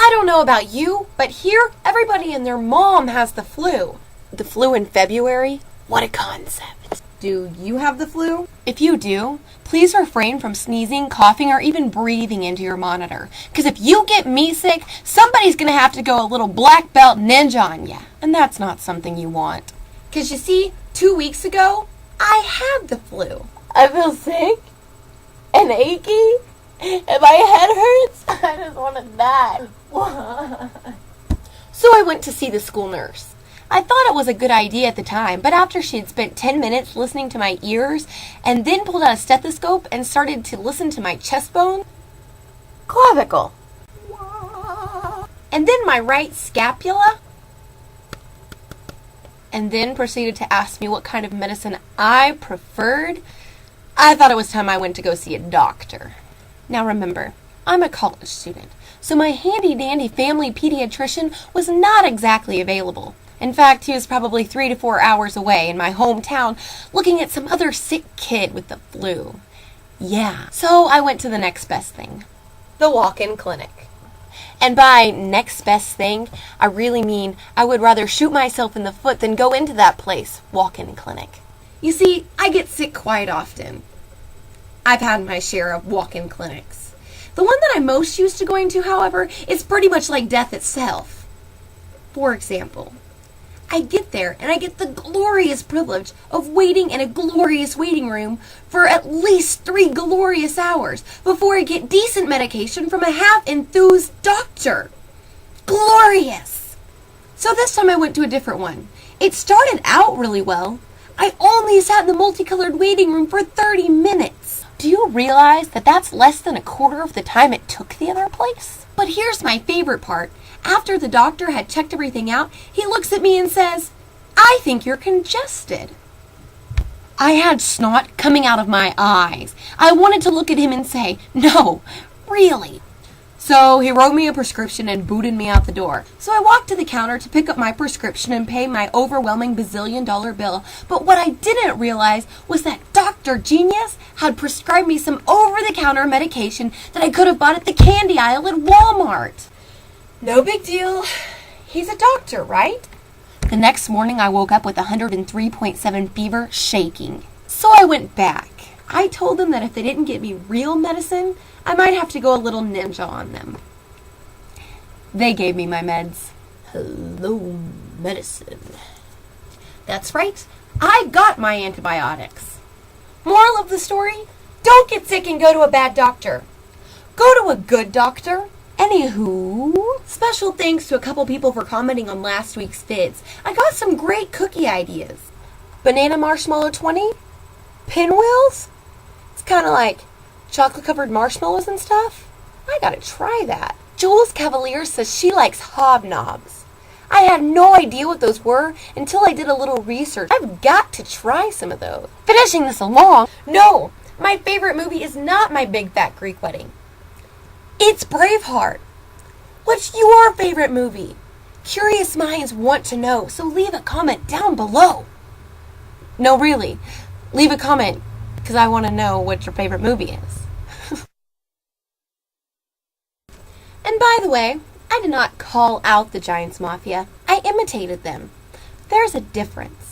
I don't know about you, but here, everybody and their mom has the flu. The flu in February? What a concept. Do you have the flu? If you do, please refrain from sneezing, coughing, or even breathing into your monitor. Because if you get me sick, somebody's going to have to go a little black belt ninja on ya. And that's not something you want. Because you see, 2 weeks ago, I had the flu. I feel sick and achy and my head hurts. I just want to die. So I went to see the school nurse. I thought it was a good idea at the time, but after she had spent 10 minutes listening to my ears and then pulled out a stethoscope and started to listen to my chest bone, clavicle, and then my right scapula, and then proceeded to ask me what kind of medicine I preferred, I thought it was time I went to go see a doctor. Now remember, I'm a college student, so my handy-dandy family pediatrician was not exactly available. In fact, he was probably 3 to 4 hours away in my hometown looking at some other sick kid with the flu. Yeah, so I went to the next best thing, the walk-in clinic. And by next best thing, I really mean I would rather shoot myself in the foot than go into that place, walk-in clinic. You see, I get sick quite often. I've had my share of walk-in clinics. The one that I'm most used to going to, however, is pretty much like death itself. For example, I get there and I get the glorious privilege of waiting in a glorious waiting room for at least 3 glorious hours before I get decent medication from a half-enthused doctor. Glorious! So this time I went to a different one. It started out really well. I only sat in the multicolored waiting room for 30 minutes. Do you realize that that's less than a quarter of the time it took the other place? But here's my favorite part. After the doctor had checked everything out, he looks at me and says, "I think you're congested." I had snot coming out of my eyes. I wanted to look at him and say, "No, really." So he wrote me a prescription and booted me out the door. So I walked to the counter to pick up my prescription and pay my overwhelming bazillion-dollar bill. But what I didn't realize was that Dr. Genius had prescribed me some over-the-counter medication that I could have bought at the candy aisle at Walmart. No big deal. He's a doctor, right? The next morning I woke up with 103.7 fever, shaking. So I went back. I told them that if they didn't get me real medicine, I might have to go a little ninja on them. They gave me my meds. Hello, medicine. That's right. I got my antibiotics. Moral of the story? Don't get sick and go to a bad doctor. Go to a good doctor. Anywho, special thanks to a couple people for commenting on last week's vids. I got some great cookie ideas. Banana marshmallow 20? Pinwheels? It's kind of like chocolate-covered marshmallows and stuff. I gotta try that. Julescavalier says she likes Hob Nobs. I had no idea what those were until I did a little research. I've got to try some of those. Finishing this along, no, my favorite movie is not My Big Fat Greek Wedding. It's Braveheart. What's your favorite movie? Curious minds want to know, so leave a comment down below. No, really, leave a comment, because I want to know what your favorite movie is. And by the way, I did not call out the Giants Mafia. I imitated them. There's a difference.